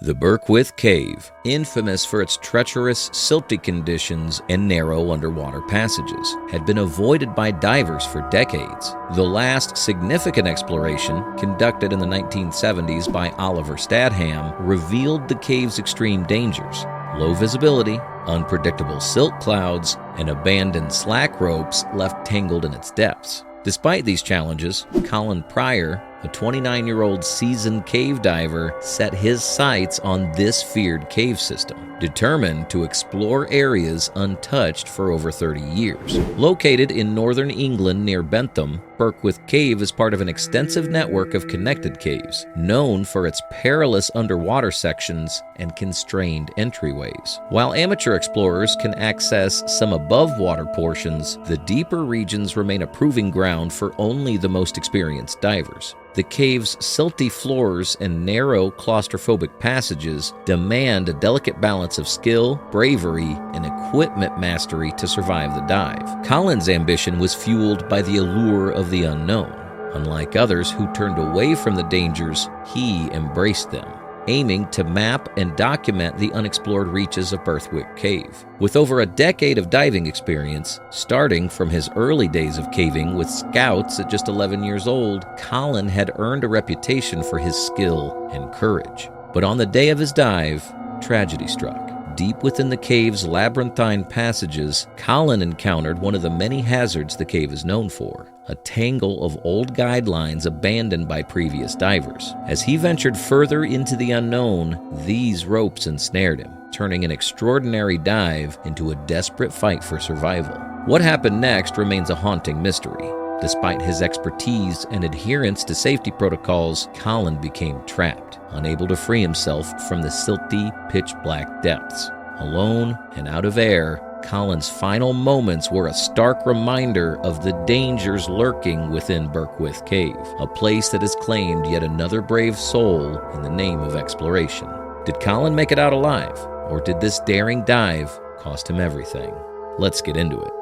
The Birkwith Cave, infamous for its treacherous, silty conditions and narrow underwater passages, had been avoided by divers for decades. The last significant exploration, conducted in the 1970s by Oliver Stadham, revealed the cave's extreme dangers: low visibility, unpredictable silt clouds, and abandoned slack ropes left tangled in its depths. Despite these challenges, Colin Pryor, a 29-year-old seasoned cave diver, set his sights on this feared cave system, determined to explore areas untouched for over 30 years. Located in northern England near Bentham, Birkwith Cave is part of an extensive network of connected caves, known for its perilous underwater sections and constrained entryways. While amateur explorers can access some above-water portions, the deeper regions remain a proving ground for only the most experienced divers. The cave's silty floors and narrow, claustrophobic passages demand a delicate balance of skill, bravery, and equipment mastery to survive the dive. Colin's ambition was fueled by the allure of the unknown. Unlike others who turned away from the dangers, he embraced them, aiming to map and document the unexplored reaches of Birkwith Cave. With over a decade of diving experience, starting from his early days of caving with scouts at just 11 years old, Colin had earned a reputation for his skill and courage. But on the day of his dive, tragedy struck. Deep within the cave's labyrinthine passages, Colin encountered one of the many hazards the cave is known for: a tangle of old guidelines abandoned by previous divers. As he ventured further into the unknown, these ropes ensnared him, turning an extraordinary dive into a desperate fight for survival. What happened next remains a haunting mystery. Despite his expertise and adherence to safety protocols, Colin became trapped, unable to free himself from the silty, pitch-black depths. Alone and out of air, Colin's final moments were a stark reminder of the dangers lurking within Birkwith Cave, a place that has claimed yet another brave soul in the name of exploration. Did Colin make it out alive, or did this daring dive cost him everything? Let's get into it.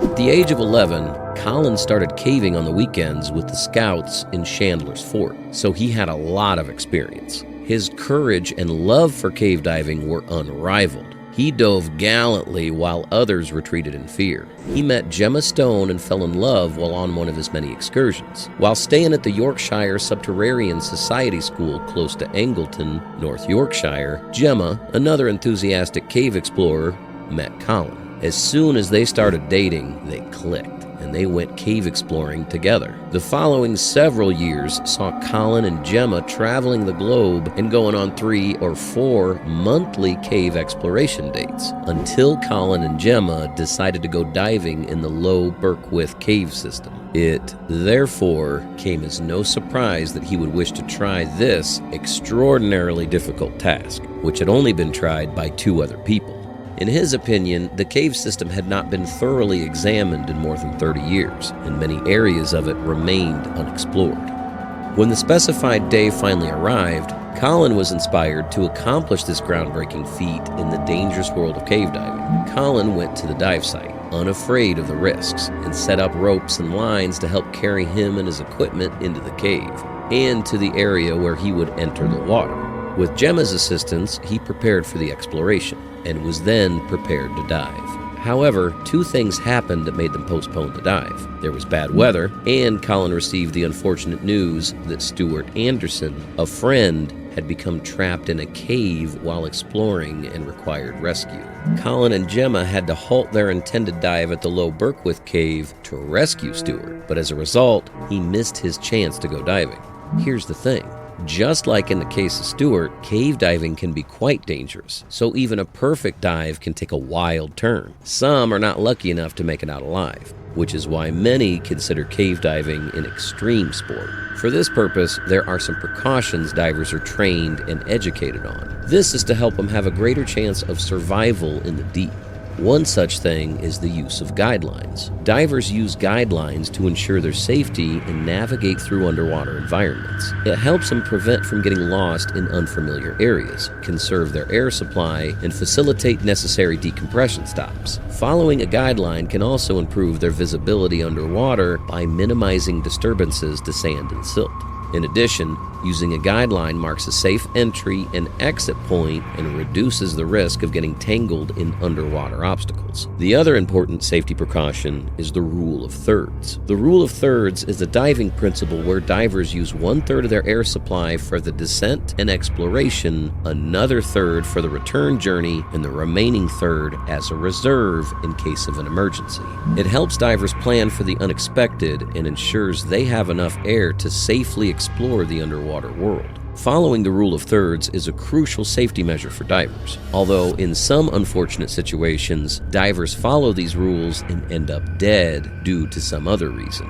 At the age of 11, Colin started caving on the weekends with the scouts in Chandler's Fort, so he had a lot of experience. His courage and love for cave diving were unrivaled. He dove gallantly while others retreated in fear. He met Gemma Stone and fell in love while on one of his many excursions. While staying at the Yorkshire Subterranean Society School close to Engleton, North Yorkshire, Gemma, another enthusiastic cave explorer, met Colin. As soon as they started dating, they clicked, and they went cave exploring together. The following several years saw Colin and Gemma traveling the globe and going on 3 or 4 monthly cave exploration dates, until Colin and Gemma decided to go diving in the low Birkwith Cave system. It, therefore, came as no surprise that he would wish to try this extraordinarily difficult task, which had only been tried by 2 other people. In his opinion, the cave system had not been thoroughly examined in more than 30 years, and many areas of it remained unexplored. When the specified day finally arrived, Colin was inspired to accomplish this groundbreaking feat in the dangerous world of cave diving. Colin went to the dive site, unafraid of the risks, and set up ropes and lines to help carry him and his equipment into the cave, and to the area where he would enter the water. With Gemma's assistance, he prepared for the exploration, and was then prepared to dive. However, 2 things happened that made them postpone the dive. There was bad weather, and Colin received the unfortunate news that Stuart Anderson, a friend, had become trapped in a cave while exploring and required rescue. Colin and Gemma had to halt their intended dive at the low Birkwith Cave to rescue Stuart, but as a result, he missed his chance to go diving. Here's the thing. Just like in the case of Stuart, cave diving can be quite dangerous, so even a perfect dive can take a wild turn. Some are not lucky enough to make it out alive, which is why many consider cave diving an extreme sport. For this purpose, there are some precautions divers are trained and educated on. This is to help them have a greater chance of survival in the deep. One such thing is the use of guidelines. Divers use guidelines to ensure their safety and navigate through underwater environments. It helps them prevent from getting lost in unfamiliar areas, conserve their air supply, and facilitate necessary decompression stops. Following a guideline can also improve their visibility underwater by minimizing disturbances to sand and silt. In addition, using a guideline marks a safe entry and exit point and reduces the risk of getting tangled in underwater obstacles. The other important safety precaution is the rule of thirds. The rule of thirds is a diving principle where divers use 1/3 of their air supply for the descent and exploration, another third for the return journey, and the remaining third as a reserve in case of an emergency. It helps divers plan for the unexpected and ensures they have enough air to safely explore the underwater world. Following the rule of thirds is a crucial safety measure for divers, although in some unfortunate situations, divers follow these rules and end up dead due to some other reason.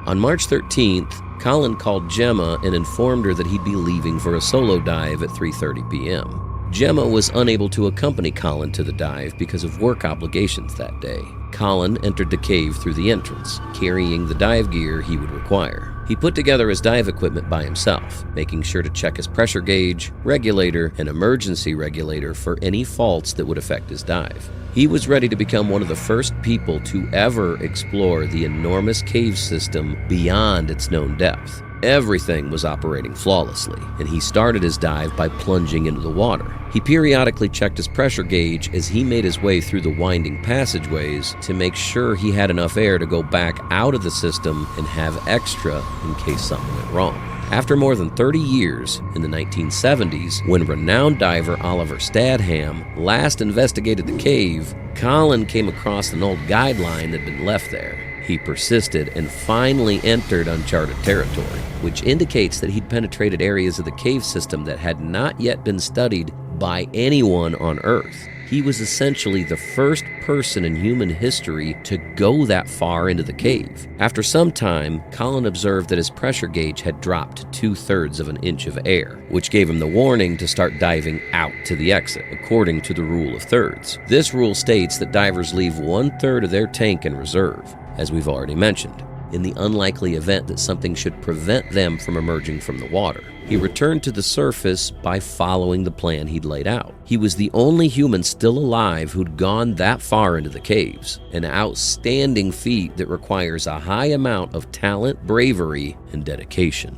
On March 13th, Colin called Gemma and informed her that he'd be leaving for a solo dive at 3:30 p.m. Gemma was unable to accompany Colin to the dive because of work obligations that day. Colin entered the cave through the entrance, carrying the dive gear he would require. He put together his dive equipment by himself, making sure to check his pressure gauge, regulator, and emergency regulator for any faults that would affect his dive. He was ready to become one of the first people to ever explore the enormous cave system beyond its known depth. Everything was operating flawlessly, and he started his dive by plunging into the water. He periodically checked his pressure gauge as he made his way through the winding passageways to make sure he had enough air to go back out of the system and have extra in case something went wrong. After more than 30 years, in the 1970s, when renowned diver Oliver Stadham last investigated the cave, Colin came across an old guideline that had been left there. He persisted and finally entered uncharted territory, which indicates that he'd penetrated areas of the cave system that had not yet been studied by anyone on Earth. He was essentially the first person in human history to go that far into the cave. After some time, Colin observed that his pressure gauge had dropped to 2/3 of an inch of air, which gave him the warning to start diving out to the exit, according to the rule of thirds. This rule states that divers leave 1/3 of their tank in reserve, as we've already mentioned, in the unlikely event that something should prevent them from emerging from the water. He returned to the surface by following the plan he'd laid out. He was the only human still alive who'd gone that far into the caves, an outstanding feat that requires a high amount of talent, bravery, and dedication.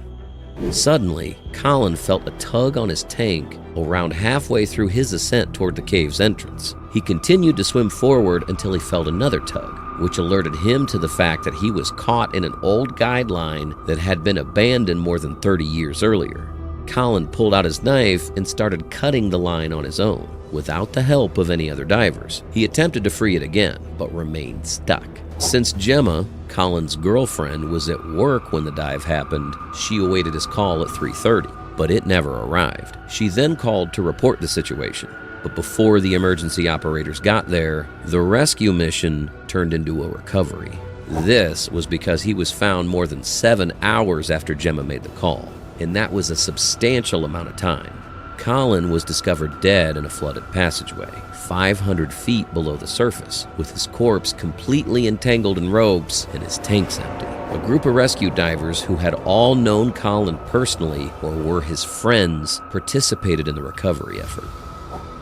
Suddenly, Colin felt a tug on his tank around halfway through his ascent toward the cave's entrance. He continued to swim forward until he felt another tug, which alerted him to the fact that he was caught in an old guideline that had been abandoned more than 30 years earlier. Colin pulled out his knife and started cutting the line on his own, without the help of any other divers. He attempted to free it again, but remained stuck. Since Gemma, Colin's girlfriend, was at work when the dive happened, she awaited his call at 3:30, but it never arrived. She then called to report the situation. But before the emergency operators got there, the rescue mission turned into a recovery. This was because he was found more than 7 hours after Gemma made the call, and that was a substantial amount of time. Colin was discovered dead in a flooded passageway, 500 feet below the surface, with his corpse completely entangled in ropes and his tanks empty. A group of rescue divers who had all known Colin personally or were his friends participated in the recovery effort.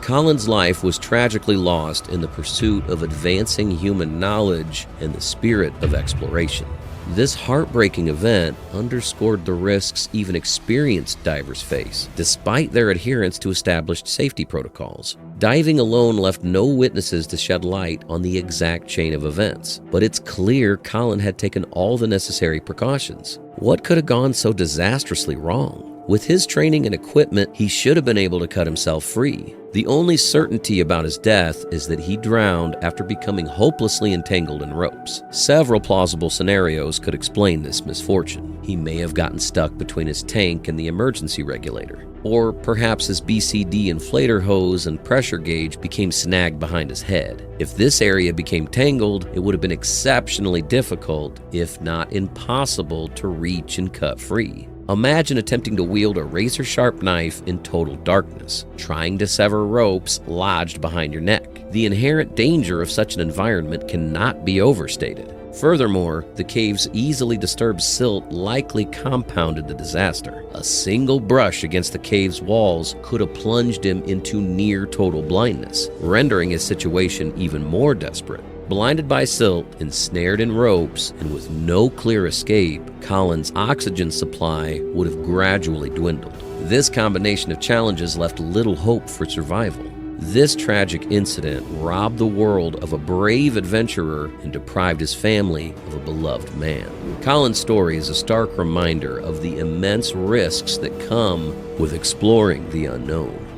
Colin's life was tragically lost in the pursuit of advancing human knowledge and the spirit of exploration. This heartbreaking event underscored the risks even experienced divers face, despite their adherence to established safety protocols. Diving alone left no witnesses to shed light on the exact chain of events, but it's clear Colin had taken all the necessary precautions. What could have gone so disastrously wrong? With his training and equipment, he should have been able to cut himself free. The only certainty about his death is that he drowned after becoming hopelessly entangled in ropes. Several plausible scenarios could explain this misfortune. He may have gotten stuck between his tank and the emergency regulator. Or perhaps his BCD inflator hose and pressure gauge became snagged behind his head. If this area became tangled, it would have been exceptionally difficult, if not impossible, to reach and cut free. Imagine attempting to wield a razor-sharp knife in total darkness, trying to sever ropes lodged behind your neck. The inherent danger of such an environment cannot be overstated. Furthermore, the cave's easily disturbed silt likely compounded the disaster. A single brush against the cave's walls could have plunged him into near total blindness, rendering his situation even more desperate. Blinded by silt, ensnared in ropes, and with no clear escape, Colin's oxygen supply would have gradually dwindled. This combination of challenges left little hope for survival. This tragic incident robbed the world of a brave adventurer and deprived his family of a beloved man. Colin's story is a stark reminder of the immense risks that come with exploring the unknown.